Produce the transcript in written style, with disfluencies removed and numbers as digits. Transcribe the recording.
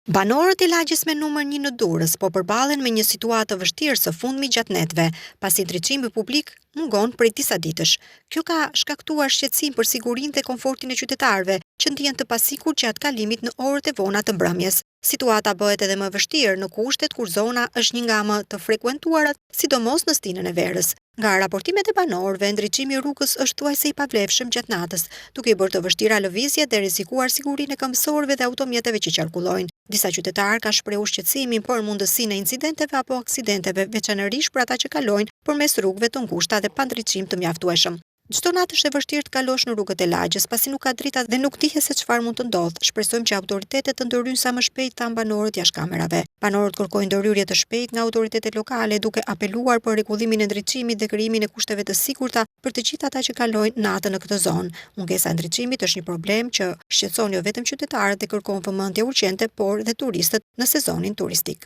Banorët e lagjës me numër 1 në Durrës po përballen me një situatë të vështirë së fundmi gjatë netëve, pasi ndriçimi publik mungon prej disa ditësh. Kjo ka shkaktuar shqetësim për sigurinë dhe komfortin e qytetarëve, që ndihen të pasigurt gjatë kalimit në orët e vona të mbrëmjes. Situata bëhet edhe më vështirë në kushtet kur zona është një nga më të frekuentuarat, sidomos në stinën e verës. Nga raportimet e banorëve, ndriçimi i rrugës është thuajse i pavlefshëm gjatë natës, duke i bërë të vështira lëvizjet dhe rrezikuar sigurinë e këmbësorëve dhe automjeteve që qarkullojnë. Disa qytetarë kanë shprehur shqetësimin për mundësinë e incidenteve apo aksidenteve, veçanërisht për ata që kalojnë përmes rrugëve të ngushta dhe pa ndriçim të mjaftueshëm. Çdo natë është e vështirë të kalosh në rrugët e lagjës, pasi nuk ka drita dhe nuk dihet se çfarë mund të ndodhë. Shpresojmë që autoritetet të ndërhyjnë sa më shpejt, thanë banorët jashtë kamerave. Banorët kërkojnë ndërhyrje të shpejtë nga autoritetet lokale, duke apeluar për rregullimin e ndriçimit dhe krijimin e kushteve të sigurta për të gjithë ata që kalojnë natën në këtë zonë. Mungesa e ndriçimit është një problem që shqetëson jo vetëm qytetarët dhe kërkon vëmendje urgjente, por dhe turistët në sezonin turistik.